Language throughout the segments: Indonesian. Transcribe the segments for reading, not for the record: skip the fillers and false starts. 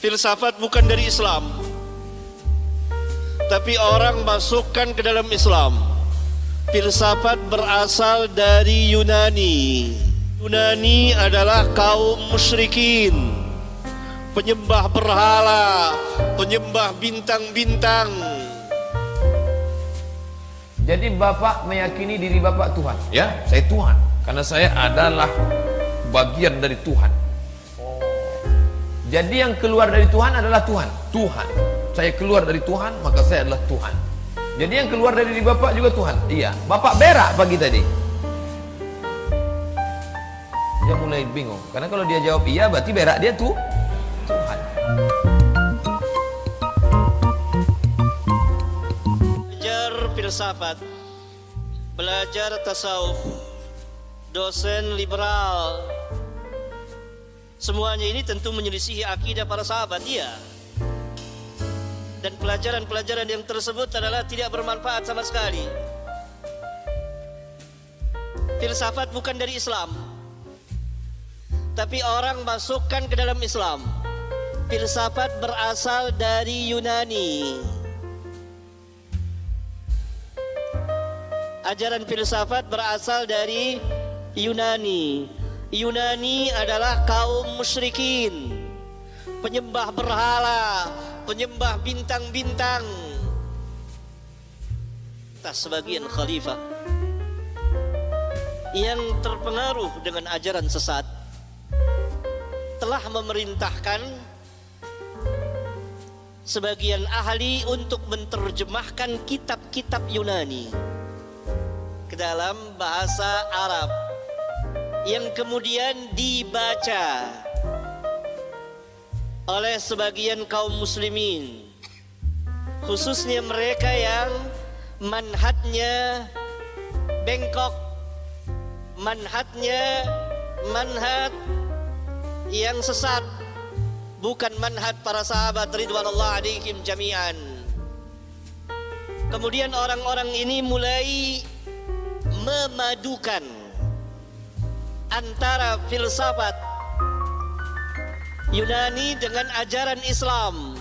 Filsafat bukan dari Islam, tapi orang masukkan ke dalam Islam. Filsafat berasal dari Yunani. Yunani adalah kaum musyrikin, penyembah berhala, penyembah bintang-bintang. Jadi Bapak meyakini diri Bapak Tuhan? Ya, saya Tuhan, karena saya adalah bagian dari Tuhan. Jadi yang keluar dari Tuhan adalah Tuhan. Tuhan, saya keluar dari Tuhan, maka saya adalah Tuhan. Jadi yang keluar dari diri Bapak juga Tuhan. Iya, Bapak berak pagi tadi. Dia mulai bingung, karena kalau dia jawab iya, berarti berak dia tuh Tuhan. Belajar filsafat, belajar tasawuf, dosen liberal, semuanya ini tentu menyelisihi akidah para sahabat, iya. Dan pelajaran-pelajaran yang tersebut adalah tidak bermanfaat sama sekali. Filsafat bukan dari Islam, tapi orang masukkan ke dalam Islam. Filsafat berasal dari Yunani. Ajaran filsafat berasal dari Yunani. Yunani adalah kaum musyrikin, penyembah berhala, penyembah bintang-bintang. Sebagian khalifah yang terpengaruh dengan ajaran sesat telah memerintahkan sebagian ahli untuk menerjemahkan kitab-kitab Yunani ke dalam bahasa Arab, yang kemudian dibaca oleh sebagian kaum muslimin, khususnya mereka yang manhajnya bengkok, manhajnya manhaj yang sesat, bukan manhaj para sahabat ridwanullah alaihim jami'an. Kemudian orang-orang ini mulai memadukan antara filsafat Yunani dengan ajaran Islam,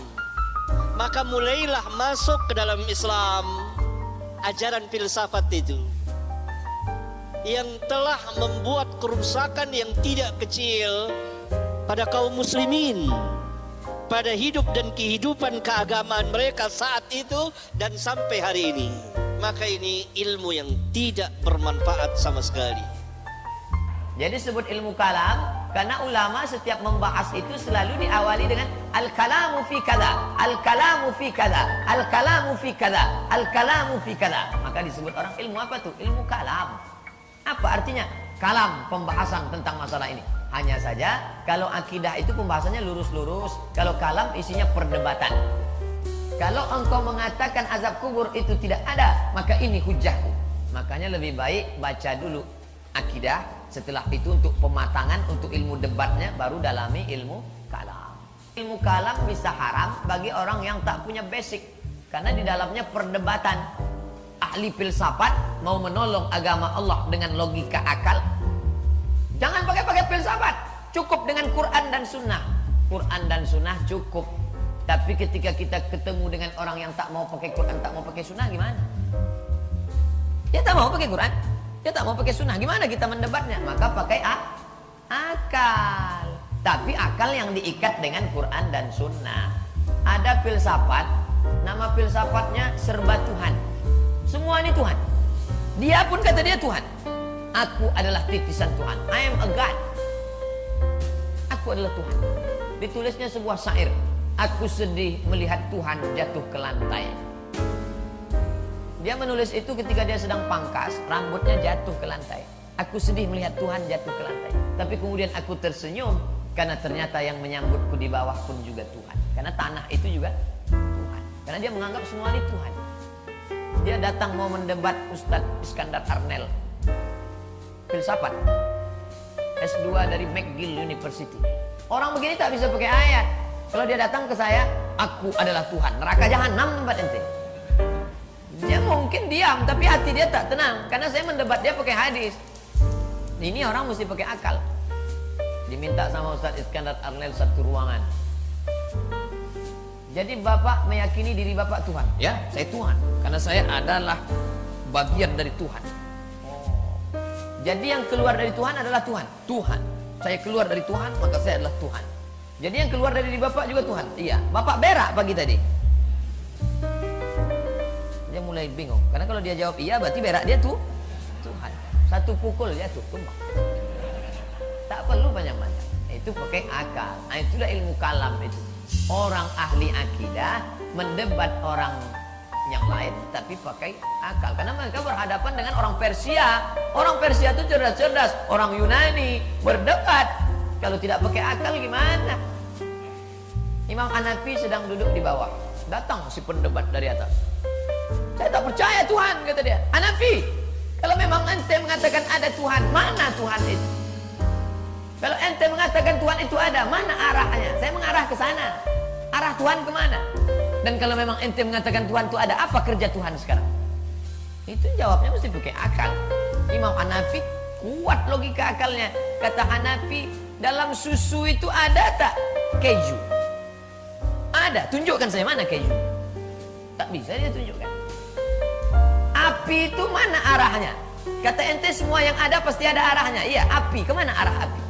maka mulailah masuk ke dalam Islam ajaran filsafat itu, yang telah membuat kerusakan yang tidak kecil pada kaum muslimin, pada hidup dan kehidupan keagamaan mereka saat itu dan sampai hari ini. Maka ini ilmu yang tidak bermanfaat sama sekali. Jadi sebut ilmu kalam karena ulama setiap membahas itu selalu diawali dengan al-kalamu fi kada, al-kalamu fi kada, al-kalamu fi kada, al-kalamu fi kada. Maka disebut orang ilmu apa tuh? Ilmu kalam. Apa artinya? Kalam, pembahasan tentang masalah ini. Hanya saja kalau akidah itu pembahasannya lurus-lurus, kalau kalam isinya perdebatan. Kalau engkau mengatakan azab kubur itu tidak ada, maka ini hujahku. Makanya lebih baik baca dulu akidah, setelah itu untuk pematangan, untuk ilmu debatnya baru dalami ilmu kalam. Ilmu kalam bisa haram bagi orang yang tak punya basic, karena di dalamnya perdebatan. Ahli filsafat mau menolong agama Allah dengan logika akal, jangan pakai filsafat, cukup dengan Quran dan Sunnah. Quran dan Sunnah cukup. Tapi ketika kita ketemu dengan orang yang tak mau pakai Quran, tak mau pakai Sunnah, gimana? Dia tak mau pakai Quran, dia tak mau pakai Sunnah, gimana kita mendebatnya? Maka pakai akal. Tapi akal yang diikat dengan Quran dan Sunnah. Ada filsafat, nama filsafatnya serba Tuhan. Semua ini Tuhan. Dia pun kata dia Tuhan. Aku adalah titisan Tuhan. I am a God. Aku adalah Tuhan. Ditulisnya sebuah syair. Aku sedih melihat Tuhan jatuh ke lantai. Dia menulis itu ketika dia sedang pangkas, rambutnya jatuh ke lantai. Aku sedih melihat Tuhan jatuh ke lantai. Tapi kemudian aku tersenyum karena ternyata yang menyambutku di bawah pun juga Tuhan. Karena tanah itu juga Tuhan. Karena dia menganggap semua ini Tuhan. Dia datang mau mendebat Ustadz Iskandar Arnel, filsafat, S2 dari McGill University. Orang begini tak bisa pakai ayat. Kalau dia datang ke saya, aku adalah Tuhan, neraka jahanam tempat ente. Dia mungkin diam, tapi hati dia tak tenang, karena saya mendebat dia pakai hadis. Ini orang mesti pakai akal. Diminta sama Ustadz Iskandar Arnel satu ruangan. Jadi Bapak meyakini diri Bapak Tuhan? Ya, saya Tuhan. Karena saya adalah bagian dari Tuhan. Jadi yang keluar dari Tuhan adalah Tuhan? Tuhan. Saya keluar dari Tuhan, maka saya adalah Tuhan. Jadi yang keluar dari diri Bapak juga Tuhan? Iya. Bapak berak pagi tadi? Dia mulai bingung. Karena kalau dia jawab iya, berarti berak dia tuh Tuhan. Satu pukul dia tuh tumbang. Tak perlu banyak-banyak. Itu pakai akal. Nah, itulah ilmu kalam itu. Orang ahli akidah mendebat orang yang lain tapi pakai akal, karena mereka berhadapan dengan orang Persia. Orang Persia itu cerdas-cerdas, orang Yunani berdebat. Kalau tidak pakai akal gimana? Imam Hanafi sedang duduk di bawah, datang si pendebat dari atas. Saya tak percaya Tuhan, kata dia. Hanafi, kalau memang ente mengatakan ada Tuhan, mana Tuhan itu? Kalau ente mengatakan Tuhan itu ada, mana arahnya? Saya mengarah ke sana. Arah Tuhan kemana? Dan kalau memang ente mengatakan Tuhan itu ada, apa kerja Tuhan sekarang? Itu jawabnya mesti pakai akal. Imam Hanafi kuat logika akalnya. Kata Hanafi, dalam susu itu ada tak keju? Ada. Tunjukkan saya mana keju. Tak bisa dia tunjukkan. Api itu mana arahnya? Kata ente semua yang ada pasti ada arahnya. Iya, api. Kemana arah api?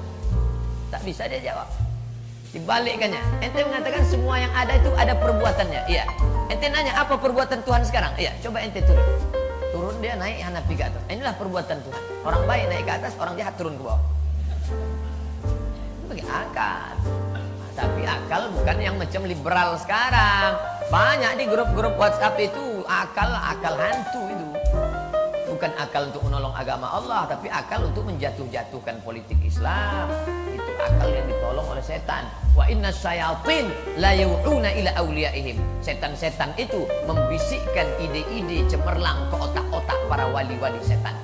Tak bisa dia jawab. Dibalikkannya, ente mengatakan semua yang ada itu ada perbuatannya. Iya. Ente nanya apa perbuatan Tuhan sekarang? Iya, coba ente turun. Turun, dia naik Hanafi ke atas. Inilah perbuatan Tuhan. Orang baik naik ke atas, orang jahat turun ke bawah. Itu pakai akal. Tapi akal bukan yang macam liberal sekarang. Banyak di grup-grup WhatsApp itu akal hantu itu. Bukan akal untuk menolong agama Allah, tapi akal untuk menjatuh-jatuhkan politik Islam. Itu akal yang ditolong oleh setan. Wa inna syayatin la yu'una ila awliyaihim. Setan-setan itu membisikkan ide-ide cemerlang ke otak-otak para wali-wali setan.